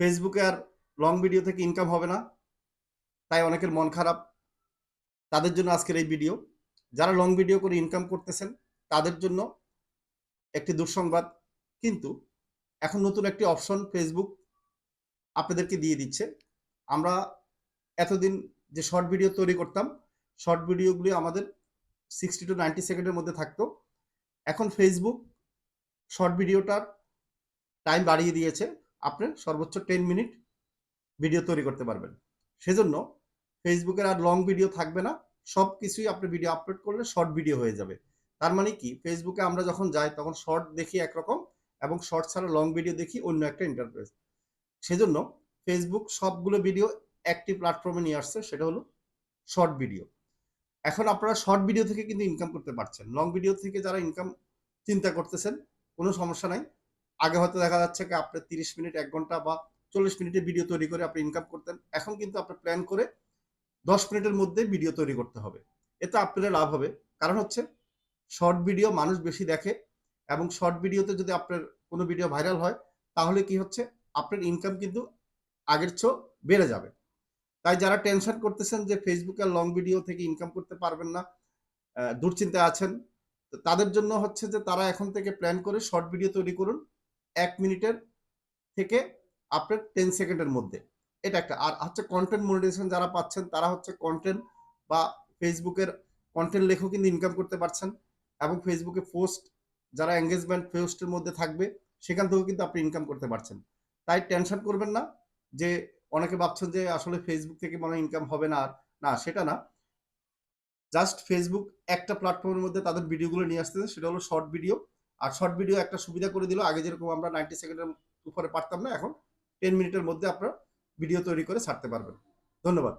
ফেসবুকে আর long video থেকে income হবে না, তাই অনেকের মন খারাপ। তাদের জন্য আজকের এই ভিডিও। যারা লং ভিডিও করে ইনকাম করতেছেন তাদের জন্য একটি দুঃসংবাদ, কিন্তু এখন নতুন একটি অপশন ফেসবুক আপনাদেরকে দিয়ে দিচ্ছে। আমরা এতদিন যে শর্ট ভিডিও তৈরি করতাম, শর্ট ভিডিওগুলি আমাদের 60 to 90 সেকেন্ডের মধ্যে থাকতো। এখন ফেসবুক শর্ট ভিডিওটার টাইম বাড়িয়ে দিয়েছে, আপনি সর্বোচ্চ 10 মিনিট ভিডিও তৈরি করতে পারবেন। সেজন্য ফেসবুকের আর লং ভিডিও থাকবে না, সব কিছুই আপনি ভিডিও আপলোড করলে শর্ট ভিডিও হয়ে যাবে। তার মানে কি, ফেসবুকে আমরা যখন যাই তখন শর্ট দেখি একরকম, এবং শর্ট ছাড়া লং ভিডিও দেখি অন্য একটা ইন্টারফেস। সেজন্য ফেসবুক সবগুলো ভিডিও একটি প্ল্যাটফর্মে নিয়ে আসছে, সেটা হলো শর্ট ভিডিও। এখন আপনারা শর্ট ভিডিও থেকে কিন্তু ইনকাম করতে পারছেন। লং ভিডিও থেকে যারা ইনকাম চিন্তা করতেছেন, কোনো সমস্যা নাই। আগে হয়তো দেখা যাচ্ছে কি আপনি 30 মিনিট, 1 ঘন্টা বা 40 মিনিটের ভিডিও তৈরি করে আপনি ইনকাম করতেন। এখন কিন্তু আপনি প্ল্যান করে 10 মিনিটের মধ্যে ভিডিও তৈরি করতে হবে। এতে আপনার লাভ হবে। কারণ হচ্ছে শর্ট ভিডিও মানুষ বেশি দেখে, এবং শর্ট ভিডিওতে যদি আপনার কোনো ভিডিও ভাইরাল হয়, তাহলে কি হচ্ছে, আপনার ইনকাম কিন্তু আগের চেয়েও বেড়ে যাবে। তাই যারা টেনশন করতেছেন যে ফেসবুক আর লং ভিডিও থেকে ইনকাম করতে পারবেন না, দুশ্চিন্তায় আছেন, তো তাদের জন্য হচ্ছে যে তারা এখন থেকে প্ল্যান করে শর্ট ভিডিও তৈরি করুন 1 মিনিটের থেকে আপনার 10 সেকেন্ডের মধ্যে। এটা একটা। আর হচ্ছে কন্টেন্ট মনিটাইজেশন যারা পাচ্ছেন তারা হচ্ছে কন্টেন্ট বা ফেসবুকের কন্টেন্ট লেখেও কিন্তু ইনকাম করতে পারছেন, এবং ফেসবুকে পোস্ট যারা এঙ্গেজমেন্ট পোস্টের মধ্যে থাকবে সেখান থেকেও কিন্তু আপনি ইনকাম করতে পারছেন। তাই টেনশন করবেন না যে অনেকে ভাবছেন যে আসলে ফেসবুক থেকে মনে হয় ইনকাম হবে না। আর না, সেটা না। জাস্ট ফেসবুক একটা প্ল্যাটফর্মের মধ্যে তাদের ভিডিওগুলো নিয়ে আসতেছে, সেটা হলো শর্ট ভিডিও। আর শর্ট ভিডিও একটা সুবিধা করে দিল, আগে যেরকম আমরা 90 সেকেন্ডের উপরে পারতাম না, এখন 10 মিনিটের মধ্যে আপনারা ভিডিও তৈরি করে ছাড়তে পারবেন। ধন্যবাদ।